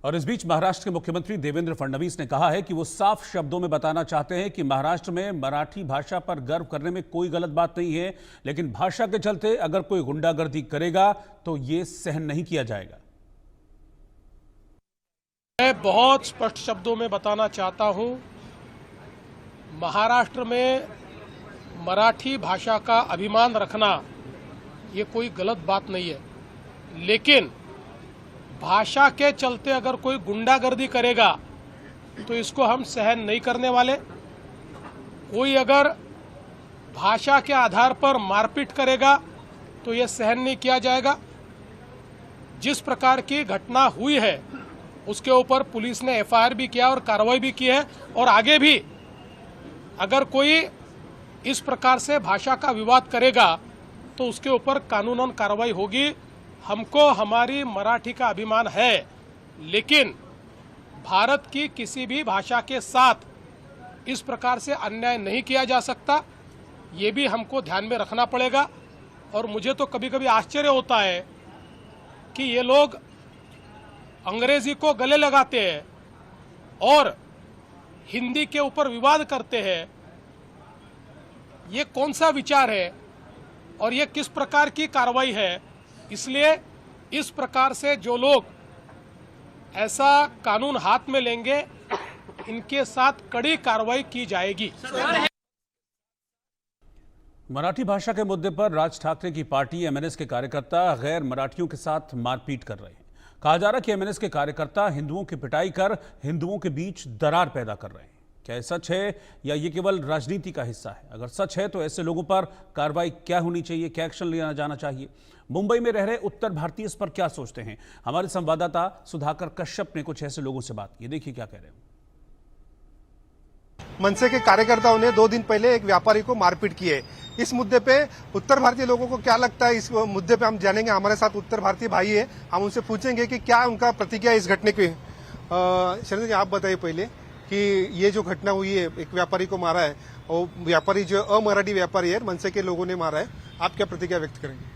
और इस बीच महाराष्ट्र के मुख्यमंत्री देवेंद्र फडणवीस ने कहा है कि वो साफ शब्दों में बताना चाहते हैं कि महाराष्ट्र में मराठी भाषा पर गर्व करने में कोई गलत बात नहीं है, लेकिन भाषा के चलते अगर कोई गुंडागर्दी करेगा तो ये सहन नहीं किया जाएगा। मैं बहुत स्पष्ट शब्दों में बताना चाहता हूं, महाराष्ट्र में मराठी भाषा का अभिमान रखना ये कोई गलत बात नहीं है, लेकिन भाषा के चलते अगर कोई गुंडागर्दी करेगा तो इसको हम सहन नहीं करने वाले। कोई अगर भाषा के आधार पर मारपीट करेगा तो ये सहन नहीं किया जाएगा। जिस प्रकार की घटना हुई है उसके ऊपर पुलिस ने एफआईआर भी किया और कार्रवाई भी की है, और आगे भी अगर कोई इस प्रकार से भाषा का विवाद करेगा तो उसके ऊपर कानूनन कार्रवाई होगी। हमको हमारी मराठी का अभिमान है, लेकिन भारत की किसी भी भाषा के साथ इस प्रकार से अन्याय नहीं किया जा सकता, ये भी हमको ध्यान में रखना पड़ेगा। और मुझे तो कभी कभी आश्चर्य होता है कि ये लोग अंग्रेजी को गले लगाते हैं और हिंदी के ऊपर विवाद करते हैं। ये कौन सा विचार है और ये किस प्रकार की कार्रवाई है? इसलिए इस प्रकार से जो लोग ऐसा कानून हाथ में लेंगे, इनके साथ कड़ी कार्रवाई की जाएगी। मराठी भाषा के मुद्दे पर राज ठाकरे की पार्टी एमएनएस के कार्यकर्ता गैर मराठियों के साथ मारपीट कर रहे हैं। कहा जा रहा है कि एमएनएस के कार्यकर्ता हिंदुओं की पिटाई कर हिंदुओं के बीच दरार पैदा कर रहे हैं। क्या ये सच है या ये केवल राजनीति का हिस्सा है? अगर सच है तो ऐसे लोगों पर कार्रवाई क्या होनी चाहिए, क्या एक्शन लिया जाना चाहिए? मुंबई में रह रहे उत्तर भारतीय इस पर क्या सोचते हैं? हमारे संवाददाता सुधाकर कश्यप ने कुछ ऐसे लोगों से बात की, देखिए क्या कह रहे हैं। मनसे के कार्यकर्ताओं ने 2 दिन पहले एक व्यापारी को मारपीट की है। इस मुद्दे पे उत्तर भारतीय लोगों को क्या लगता है, इस मुद्दे पे हम जानेंगे। हमारे साथ उत्तर भारतीय भाई है, हम उनसे पूछेंगे कि क्या उनका प्रतिक्रिया इस घटने की। शरण जी, आप बताइए पहले कि ये जो घटना हुई है, एक व्यापारी को मारा है और व्यापारी जो अमराठी व्यापारी है, मनसे के लोगों ने मारा है, आप क्या प्रतिक्रिया व्यक्त करेंगे?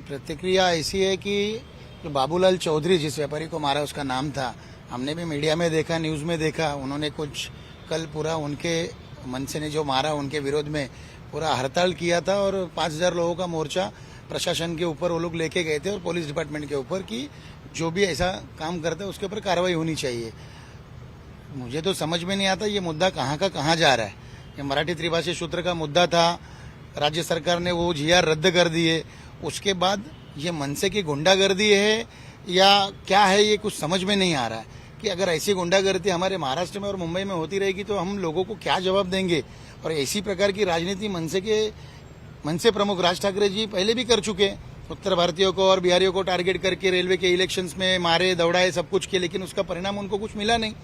प्रतिक्रिया ऐसी है कि जो बाबूलाल चौधरी जिस व्यापारी को मारा उसका नाम था, हमने भी मीडिया में देखा, न्यूज में देखा, उन्होंने कुछ कल पूरा उनके मनसे ने जो मारा उनके विरोध में पूरा हड़ताल किया था और 5000 लोगों का मोर्चा प्रशासन के ऊपर वो लोग लेके गए थे और पुलिस डिपार्टमेंट के ऊपर कि जो भी ऐसा काम करता है उसके ऊपर कार्रवाई होनी चाहिए। मुझे तो समझ में नहीं आता ये मुद्दा कहाँ का कहाँ जा रहा है। ये मराठी त्रिभाषी सूत्र का मुद्दा था, राज्य सरकार ने वो जीआर रद्द कर दिए, उसके बाद ये मनसे की गुंडागर्दी है या क्या है, ये कुछ समझ में नहीं आ रहा है। कि अगर ऐसी गुंडागर्दी हमारे महाराष्ट्र में और मुंबई में होती रहेगी तो हम लोगों को क्या जवाब देंगे। और ऐसी प्रकार की राजनीति मनसे प्रमुख राज ठाकरे जी पहले भी कर चुके, उत्तर भारतीयों को और बिहारियों को टारगेट करके रेलवे के इलेक्शंस में मारे दौड़ाए सब कुछ किए, लेकिन उसका परिणाम उनको कुछ मिला नहीं।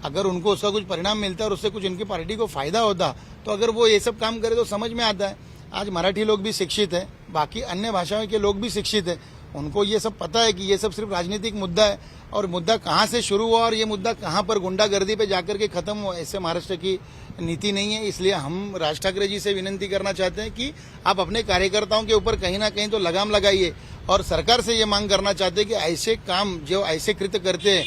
अगर उनको उसका कुछ परिणाम मिलता और उससे कुछ इनकी पार्टी को फायदा होता तो अगर वो ये सब काम करे तो समझ में आता है। आज मराठी लोग भी शिक्षित है, बाकी अन्य भाषाओं के लोग भी शिक्षित है, उनको ये सब पता है कि ये सब सिर्फ राजनीतिक मुद्दा है और मुद्दा कहाँ से शुरू हुआ और ये मुद्दा कहाँ पर गुंडागर्दी पे जाकर के खत्म हुआ, ऐसे महाराष्ट्र की नीति नहीं है। इसलिए हम राज ठाकरे जी से विनती करना चाहते हैं कि आप अपने कार्यकर्ताओं के ऊपर कहीं ना कहीं तो लगाम लगाइए और सरकार से ये मांग करना चाहते हैं कि ऐसे काम जो ऐसे कृत्य करते हैं,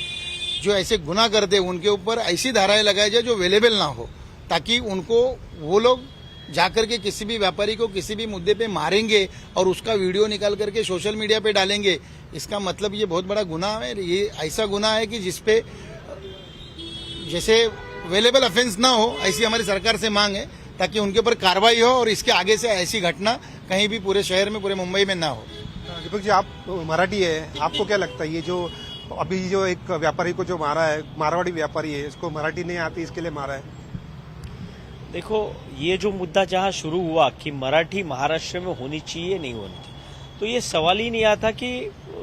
जो ऐसे गुनाह करते हैं, उनके ऊपर ऐसी धाराएं लगाई जाए जो अवेलेबल ना हो, ताकि उनको वो लोग जाकर के किसी भी व्यापारी को किसी भी मुद्दे पे मारेंगे और उसका वीडियो निकाल करके सोशल मीडिया पे डालेंगे, इसका मतलब ये बहुत बड़ा गुनाह है। ये ऐसा गुनाह है कि जिसपे जैसे अवेलेबल ऑफेंस ना हो, ऐसी हमारी सरकार से मांग है ताकि उनके ऊपर कार्रवाई हो और इसके आगे से ऐसी घटना कहीं भी पूरे शहर में, पूरे मुंबई में ना हो। दीपक जी, आप मराठी है, आपको क्या लगता है ये जो अभी जो एक व्यापारी को जो मारा है, मारवाड़ी व्यापारी है, इसको मराठी नहीं आती इसके लिए मारा है? देखो, ये जो मुद्दा जहां शुरू हुआ कि मराठी महाराष्ट्र में होनी चाहिए नहीं होनी चाहिए, तो ये सवाल ही नहीं आता कि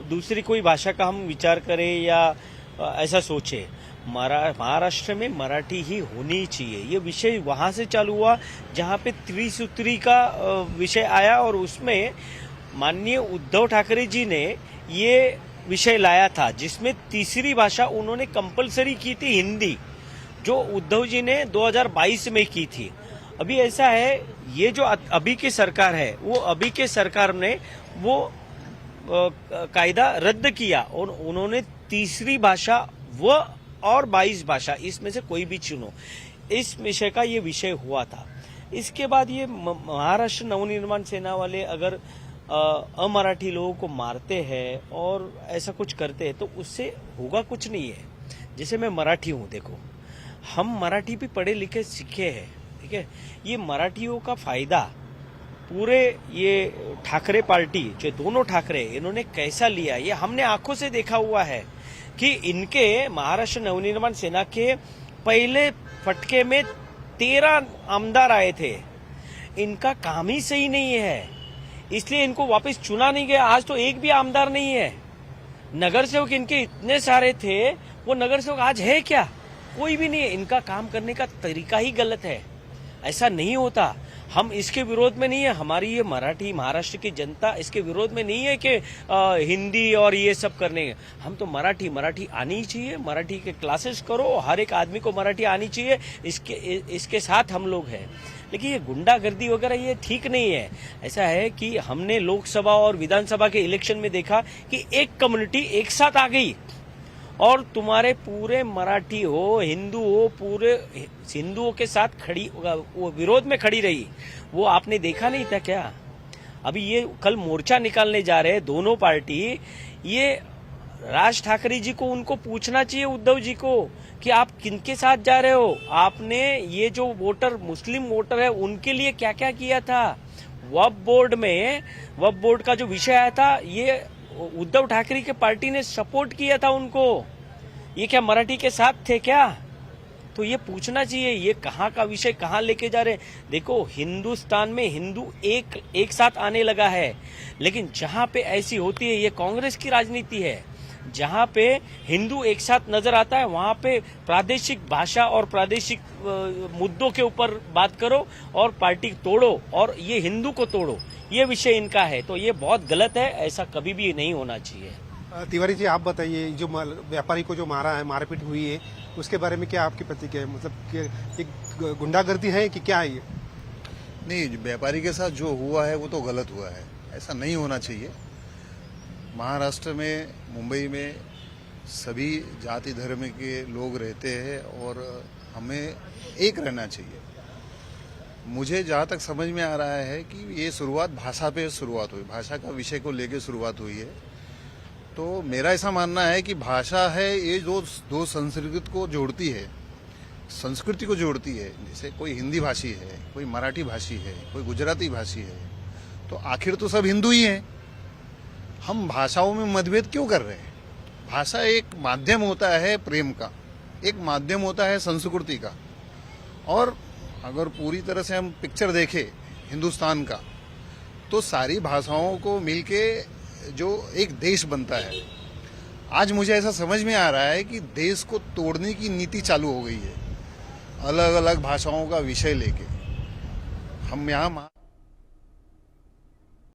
दूसरी कोई भाषा का हम विचार करें या ऐसा सोचे। महाराष्ट्र में मराठी ही होनी चाहिए, ये विषय वहां से चालू हुआ जहां पे त्रिसूत्री का विषय आया और उसमें माननीय उद्धव ठाकरे जी ने ये विषय लाया था, जिसमें तीसरी भाषा उन्होंने कंपलसरी की थी हिंदी, जो उद्धव जी ने 2022 में की थी। अभी ऐसा है, ये जो अभी की सरकार है, वो अभी के सरकार ने वो कायदा रद्द किया और उन्होंने तीसरी भाषा वह और 22 भाषा, इसमें से कोई भी चुनो। इस विषय का ये विषय हुआ था। इसके बाद ये महाराष्ट्र नवनिर्माण सेना वाले अगर अमराठी लोगों को मारते हैं और ऐसा कुछ करते हैं तो उससे होगा कुछ नहीं है। जैसे मैं मराठी हूं, देखो हम मराठी भी पढ़े लिखे सीखे हैं, ठीक है। ये मराठियों का फायदा पूरे ये ठाकरे पार्टी, जो दोनों ठाकरे, इन्होंने कैसा लिया ये हमने आंखों से देखा हुआ है कि इनके महाराष्ट्र नवनिर्माण सेना के पहले फटके में 13 आमदार आए थे। इनका काम ही सही नहीं है, इसलिए इनको वापस चुना नहीं गया। आज तो एक भी आमदार नहीं है। नगर सेवक इनके इतने सारे थे, वो नगर सेवक आज है क्या? कोई भी नहीं है। इनका काम करने का तरीका ही गलत है। ऐसा नहीं होता। हम इसके विरोध में नहीं है। हमारी ये मराठी महाराष्ट्र की जनता इसके विरोध में नहीं है कि हिंदी और ये सब करने। हम तो मराठी आनी ही चाहिए। मराठी के क्लासेस करो, हर एक आदमी को मराठी आनी चाहिए। इसके साथ हम लोग हैं। लेकिन ये गुंडागर्दी वगैरह ये ठीक नहीं है। ऐसा है कि हमने लोकसभा और विधानसभा के इलेक्शन में देखा कि एक कम्युनिटी एक साथ आ गई और तुम्हारे पूरे मराठी हो, हिंदू हो, पूरे हिंदुओं के साथ खड़ी, वो विरोध में खड़ी रही। वो आपने देखा नहीं था क्या? अभी ये कल मोर्चा निकालने जा रहे हैं दोनों पार्टी। ये राज ठाकरे जी को उनको पूछना चाहिए, उद्धव जी को, कि आप किनके साथ जा रहे हो। आपने ये जो वोटर, मुस्लिम वोटर है, उनके लिए क्या क्या किया था। वक्फ बोर्ड का जो विषय आया था, ये उद्धव ठाकरे की पार्टी ने सपोर्ट किया था उनको। ये क्या मराठी के साथ थे क्या? तो ये पूछना चाहिए, ये कहाँ का विषय कहाँ लेके जा रहे हैं। देखो, हिंदुस्तान में हिंदू एक साथ आने लगा है, लेकिन जहां पे ऐसी होती है, ये कांग्रेस की राजनीति है। जहां पे हिंदू एक साथ नजर आता है, वहां पे प्रादेशिक भाषा और प्रादेशिक मुद्दों के ऊपर बात करो और पार्टी तोड़ो और ये हिंदू को तोड़ो। ये विषय इनका है, तो ये बहुत गलत है। ऐसा कभी भी नहीं होना चाहिए। तिवारी जी, आप बताइए, जो व्यापारी को जो मारा है, मारपीट हुई है, उसके बारे में क्या आपकी प्रतिक्रिया है? मतलब कि एक गुंडागर्दी है कि क्या है ये? नहीं, व्यापारी के साथ जो हुआ है वो तो गलत हुआ है। ऐसा नहीं होना चाहिए। महाराष्ट्र में, मुंबई में सभी जाति धर्म के लोग रहते हैं और हमें एक रहना चाहिए। मुझे जहाँ तक समझ में आ रहा है कि ये शुरुआत भाषा पे शुरुआत हुई, भाषा का विषय को लेकर शुरुआत हुई है। तो मेरा ऐसा मानना है कि भाषा है ये जो दो संस्कृति को जोड़ती है, संस्कृति को जोड़ती है। जैसे कोई हिंदी भाषी है, कोई मराठी भाषी है, कोई गुजराती भाषी है, तो आखिर तो सब हिंदू ही हैं। हम भाषाओं में मतभेद क्यों कर रहे हैं? भाषा एक माध्यम होता है प्रेम का, एक माध्यम होता है संस्कृति का। और अगर पूरी तरह से हम पिक्चर देखें हिंदुस्तान का, तो सारी भाषाओं को मिलके जो एक देश बनता है। आज मुझे ऐसा समझ में आ रहा है कि देश को तोड़ने की नीति चालू हो गई है, अलग अलग भाषाओं का विषय लेके। हम यहाँ